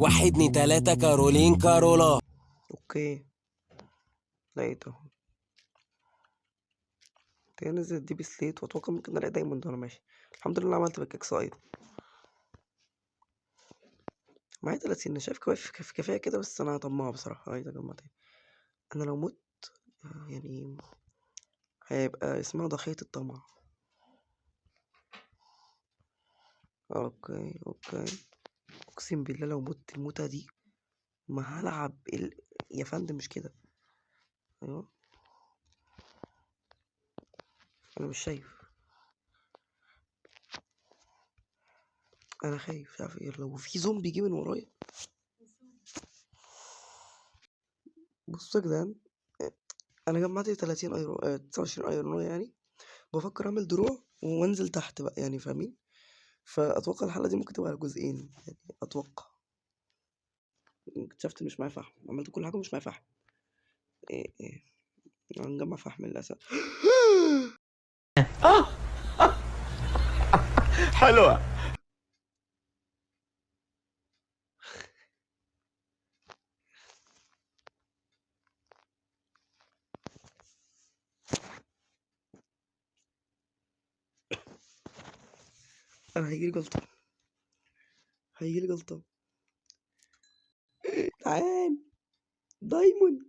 واحد اتنين تلاتة كارولين كارولا. اوكي لقيته. تاني نزل دي بسليت واتوقع ممكن الاقي دايموند وانا ماشي. الحمد لله عملت باك اكسايد. معايا 30. انا شايف كفايه كده، بس انا طماع بصراحه عايز اجمع تاني. انا لو مت يعني هيبقى اسمها ضحيه الطمع. اوكي اقسم بالله لو مت الموتة دي ما هلعب يا فندم مش كده. ايوه انا مش شايف. انا خايف مش عارف ايه لو في زومبي جه من ورايا. بصوا يا جدعان، انا جمعت 30 ايرون 29 ايرون يعني. بفكر اعمل دروع وانزل تحت بقى يعني فاهمين. فاتوقع الحلقه دي ممكن تبقى على جزئين يعني اتوقع. اكتشفت مش معايا فحم، عملت كل حاجه مش معايا فحم. إيه. هنجمع فحم للاسف. حلوة. انا هيجيلي جلطه. تعال دايموند.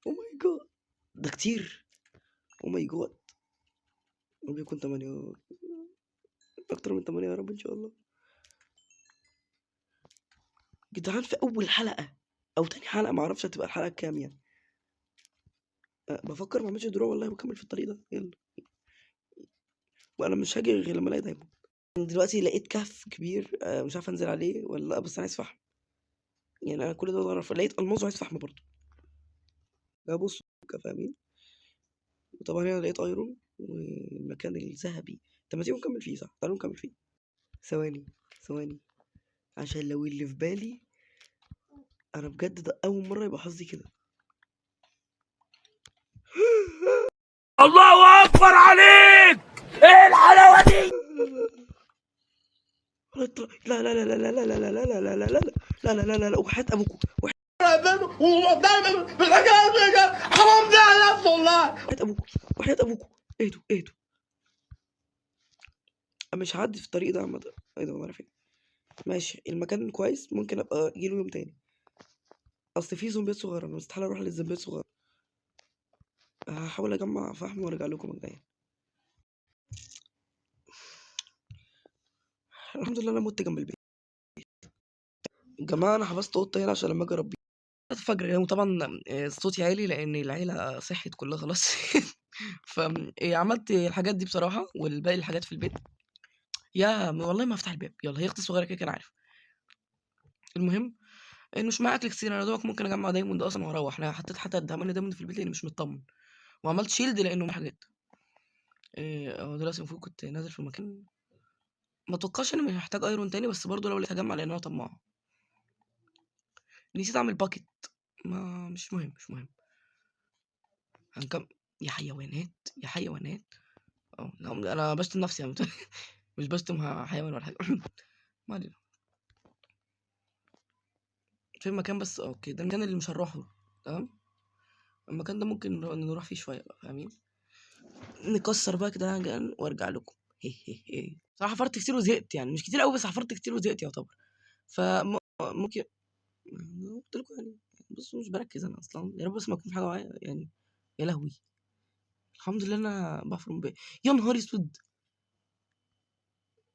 او ماي جاد ده كتير. او ماي جاد رب يكون 8 اكتر من 8 يا رب ان شاء الله. جدعان في اول حلقه او تاني حلقه معرفش هتبقى الحلقه كام يعني. بفكر ما اعملش دروع والله وأكمل في الطريق ده يلا. وانا مش هاجي غير لما الاقي دايموند. دلوقتي لقيت كهف كبير مش عارف انزل عليه ولا لأ، بس انا عايز فحم. يعني انا كل ده اعرف لقيت الماظ وعايز فحم برضه. ده بص فاهمين. وطبعا هنا لقيت ايرون والمكان الذهبي. طب ما تيجي نكمل فيه صح، تعالوا نكمل فيه. ثواني عشان لو اللي في بالي. انا بجد ده اول مره يبقى حظي كده. الله أكبر عليك. إيه الحلاوة دي؟ لا لا لا لا لا لا لا لا لا لا لا لا لا لا لا لا لا لا وحياة ابوكوا ودايما بالحاجات دي حرام ده على نفسه والله. وحياة ابوكوا اهدوا. مش هعدي في الطريق ده عامة. ايه ده انا فين؟ ماشي المكان كويس، ممكن ابقى اجيله يوم تاني. اصل في زومبيات صغيرة انا مستحيل اروح للزومبيات صغيرة. هحاول اجمع فحم وارجع لكم مجديا. الحمد لله انا مت جنب البيت. يا جماعة انا حبست قطة هنا عشان لما اجي اربيها. الفجر وطبعا صوتي عالي لان العيلة صحت كلها خلاص. فعملت الحاجات دي بصراحة والباقي الحاجات في البيت. والله ما افتح الباب. يلا هي اختي صغيرة كده كان عارف. المهم انه مش معايا اكل كتير. انا دوبك ممكن اجمع دايموند اصلا واروح. انا حطيت حتى الدهمان دايموند في البيت لاني مش مطمن. وعملت شيلد لانه من حاجات دلوقتي المفروض كنت نازل في مكان. ما اتوقعش اني محتاج ايرون تاني، بس برضه لو لقيت هجمع لان انا طماع. نسيت اعمل باكيت. ما مش مهم. هنكم. يا حيوانات. لا انا بشتم نفسي يعني. مش بشتم حيوان ولا حاجه. ما علينا. في المكان بس اوكي ده المكان اللي مش هنروحه. تمام. المكان ده ممكن نروح فيه شويه بقى فاهمين. نكسر بقى كده وارجع لكم. صراحه حفرت كتير وزهقت يعني مش كتير قوي بس حفرت كتير وزهقت يعتبر. فممكن قلت لكم يعني. بصوا مش بركز انا اصلا يا رب بس ما يكون في حاجه معايا يعني. يا لهوي. الحمد لله انا بفرم يا نهار اسود.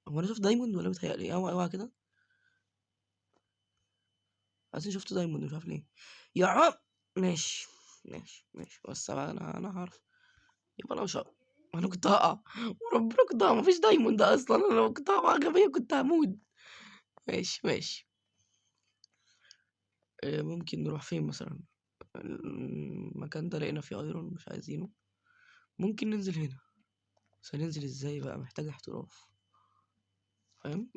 هو انا شفت دايموند ولا بتهيألي اوعى كده. عايزين شفت دايموند مش عارف ليه. يا عم ماشي بس بقى انا هعرف. يبقى انا مش هقع. انا كنت هقع. وربنا كنت هقع مفيش دايموند اصلا. انا لو كنت هقع غبية كنت هموت. ماشي. ممكن نروح فين مثلا. المكان ده لقينا فيه ايرون مش عايزينه. ممكن ننزل هنا. بس هننزل ازاي بقى محتاج احتراف. فاهم.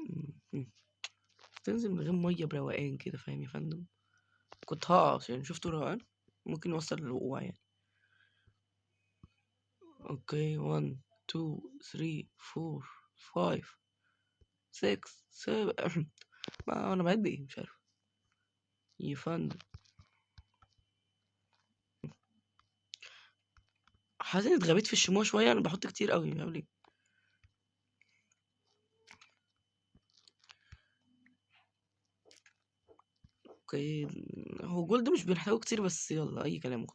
تنزل من غير ميه بروقان كده فاهم يا فندم. كنت هقع يعني شفته روقان. ممكن نوصل للوقوع يعني. اوكي 1 2 3 4 5 6 7 ما انا بعد ايه مش عارف. يا فندم حاسس اني اتغبيت في الشموع شويه، انا بحط كتير قوي مش عارف ليه. اوكي هو جولد مش بنحتاجه كتير بس يلا اي كلام.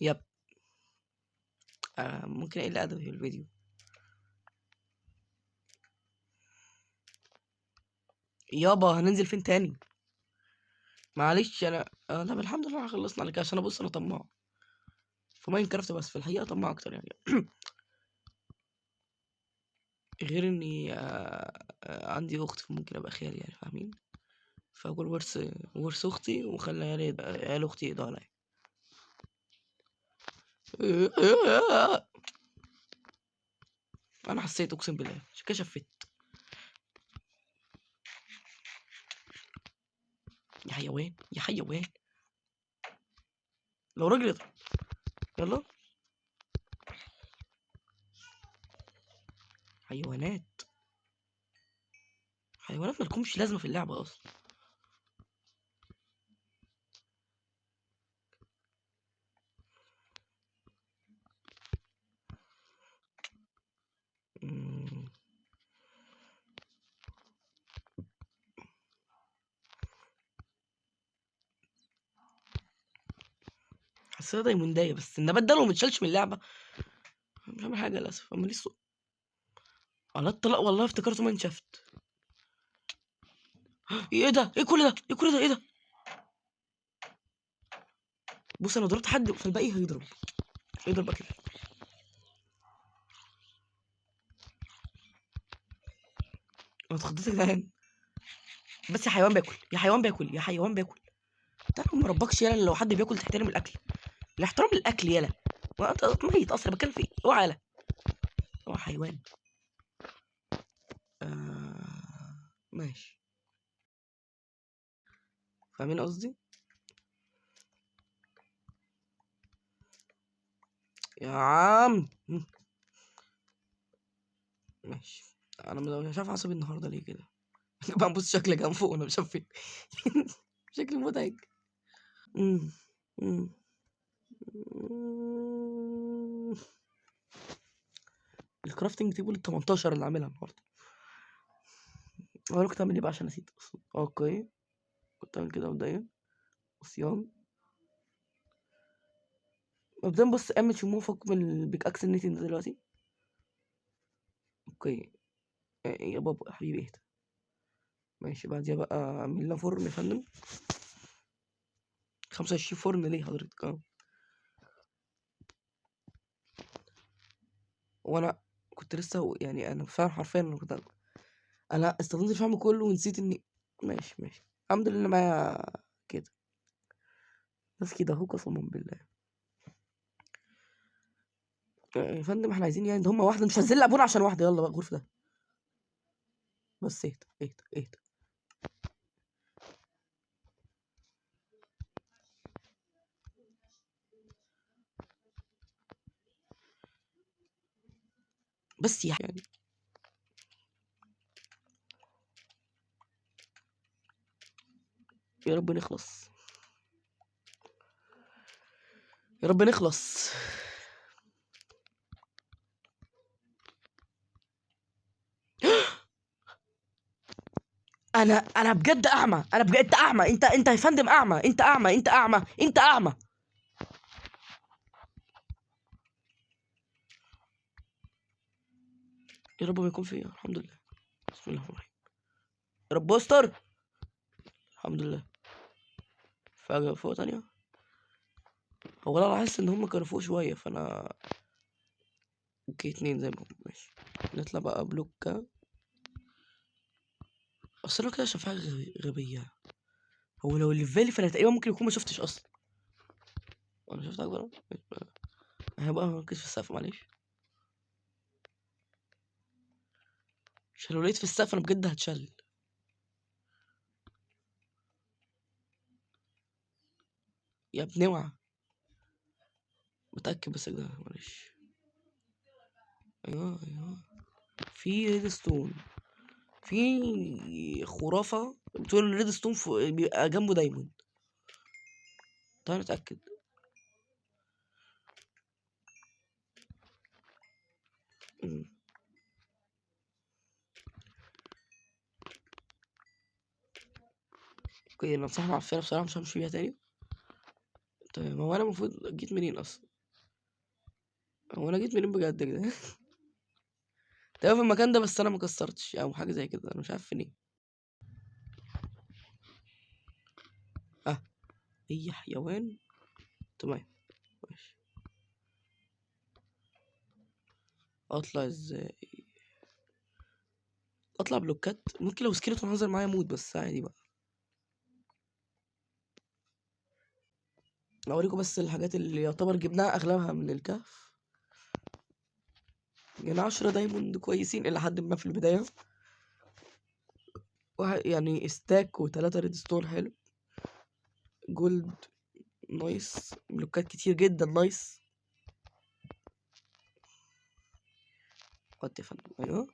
يب ممكن اقل ادب في الفيديو. يابا هننزل فين تاني؟ معلش انا طب الحمد لله خلصنا على كده، عشان ابص انا طماع في ماينكرافت بس في الحقيقه طماع اكتر يعني. غير اني عندي اخت فممكن ابقى خيال يعني فاهمين. فاقول ورث اختي وخلي عيال اختي يقضوا عليا. انا حسيت اقسم بالله عشان كده شفت. يا حيوان يا حيوان لو راجل يضرب. يلا حيوانات حيوانات مالكمش لازمه في اللعبه اصلا. مم. حسيتها دايموندية بس النبات ده لو متشالش من اللعبة مش هعمل حاجة للأسف. أما ليه الصوت على الطلاق والله افتكرته ما انشفت. ايه ده ايه كل ده ايه كل ده ايه ده. بص انا ضربت حد فالباقي هيضرب اكيد. انا اتخضيت يا جدعان. بس يا حيوان باكل يا حيوان باكل يا حيوان باكل. تعرف ما ربكش يالا لو حد بياكل تحترم الاكل. الاحترام للاكل يالا. انت ميت اصلا بتكلم في ايه اوعى يالا. هو حيوان. ماشي فاهمين قصدي. يا عم ماشي. انا مش عارف عصبي النهارده ليه كده. ببص شكلي كان فوق وانا مش عارف فين. شكلي مزعج. إمم، إمم، إمم. الcrafting table ال18 اللي عاملها النهارده. هو أنا كنت هاعمل إيه بقى عشان نسيت أصلًا؟ أوكي، كنت هاعمل كده مبدئيًا عصيان. مبدئيًا بُص اعمل شموع فك من الpickaxe النتن ده دلوقتي. أوكي، يا بابا يا حبيبي اهدى. ماشي بعديها بقى اعمل لنا فرن يا فندم. 25 فرن ليه حضرتك؟ وأنا كنت لسه يعني أنا فعلًا حرفيًا أنا استخدمت الفحم كله ونسيت إني ماشي، ماشي. الحمد لله معايا كده. بس كده أهو قسمًا بالله. يا فندم إحنا عايزين يعني ده هم واحدة مش هنزل أبونا عشان واحدة يلا بقى الغرفة ده. بس اهدى اهدى اهدى. بس يعني يا رب نخلص يا رب نخلص. انا بجد اعمى انا بجد اعمى انت يا فندم اعمى انت اعمى انت اعمى انت اعمى. يا رب ما يكون فيا الحمد لله. بسم الله الرحمن الرحيم. يا رب استر. الحمد لله. فجأة فوق تانية. هو انا لاحظت ان هم كانوا فوق شوية فانا اوكي اتنين زي ما هم ماشي. نطلع بقى بلوكة. اصل انا كده شايف حاجة غبية. هو لو اللي في بالي فانا تقريبا ممكن يكون ما شفتش اصلا. انا شفت اكبر هبقى مركز في السقف معلش. عشان لو لقيت في السقف انا بجد هتشل. يا ابني اوعى. متأكد بس كده معلش. ايوه في ريد ستون. في خرافة بتقول ان ريد ستون بيبقى جنبه دايموند. تعالى نتأكد. اوكي، انا بصراحة معفنة بصراحة، مش همشي بيها تاني. طيب هو انا المفروض جيت منين اصلا؟ هو انا جيت منين بجد يا جدعان؟ تقريبا في المكان ده، بس انا مكسرتش او حاجة زي كده، انا مش عارف فين. اي حيوان. تمام، ماشي. اطلع ازاي؟ اطلع بلوكات؟ ممكن لو سكيلتون هنزل معايا موت، بس عادي بقى. اوريكم بس الحاجات اللي يعتبر جبناها اغلبها من الكهف. يعني 10 دايموند كويسين الى حد ما في البداية. يعني ستاك و3 ريدستون حلو. جولد نايس. بلوكات كتير جدا نايس. يا فندم، ايوه.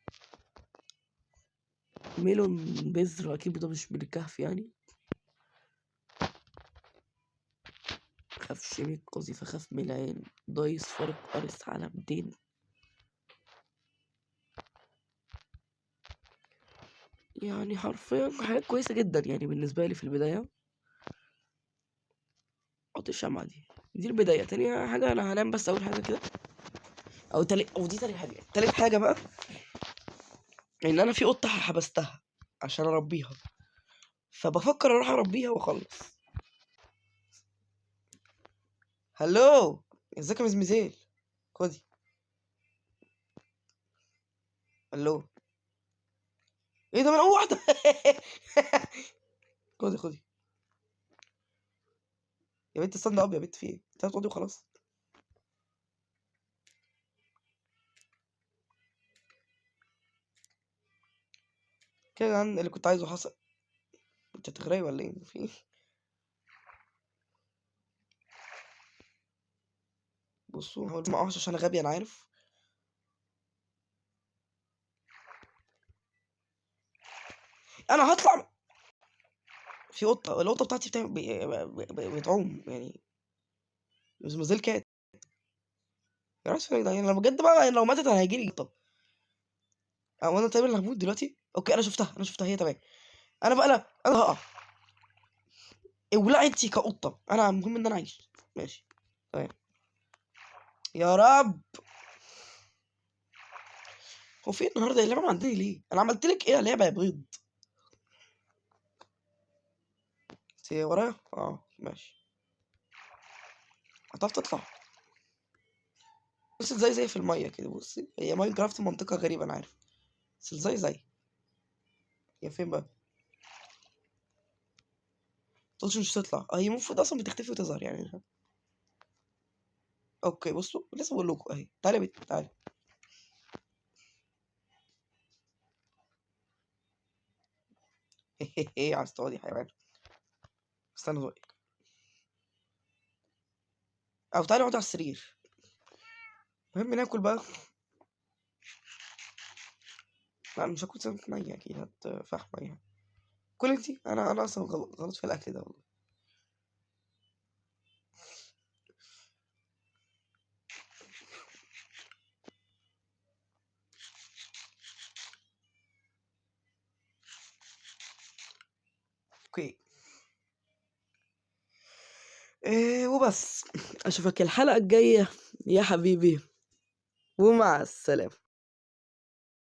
ميلون بذر، اكيد ده مش من الكهف يعني. خف شميك قذيفة، خف ملعين، دايس فارق قرص على 200. يعني حرفيا حاجات كويسة جدا يعني بالنسبة لي في البداية. حط الشمعة دي البداية. تاني حاجة أنا هنام، بس أول حاجة كده. أو دي تاني حاجة. تالت حاجة بقى إن أنا في قطة حبستها عشان أربيها، فبفكر أروح أربيها وأخلص. هلو، ازيك يا مزمزيل؟ خدي. هلو. ايه ده، من أول واحدة؟ خدي يا بنت، استنى أب يا بنت، في إيه؟ أنت هتقعدي وخلاص. كده عن اللي كنت عايزه حصل. أنت هتغرقي ولا إيه؟ في إيه؟ بصوا، هقول ما عشان أنا غبي، أنا عارف. أنا هطلع. في قطة، القطة بتاعتي بتعوم يعني. مزمزيل كات. يا راس فين ده يعني؟ لو بجد بقى لو ماتت انا هيجيلي. طب او انا تقريبا اللي هموت دلوقتي. اوكي، انا شفتها هي تمام. انا بقى انا هقع. ولع انتي كقطه، انا المهم ان انا عايش. ماشي، تمام. يا رب. هو في النهارده اللعبه معديه ليه؟ انا عملت لك ايه يا لعبه يا بيض؟ انت ورايا؟ ماشي. هتعرف تطلع؟ بص، زي في الميه كده. بصي، هي ماينكرافت منطقه غريبه انا عارف، بس زي هي فين بقى؟ تقولش مش هتطلع. هي المفروض اصلا بتختفي وتظهر يعني. اوكي، بصوا لسه بقول لكم اهي. تعالي يا بنت، تعالي. ايه عايز تقعدي يا حيوان؟ استنى ذوقك. او تعالي اقعدي على السرير. المهم ناكل بقى. لا، مش هاكل سمك ني، اكيد فحمة يعني. كل انتي. انا اصلا غلط في الاكل ده والله. اوكي. وبس. اشوفك الحلقة الجاية يا حبيبي، ومع السلامة.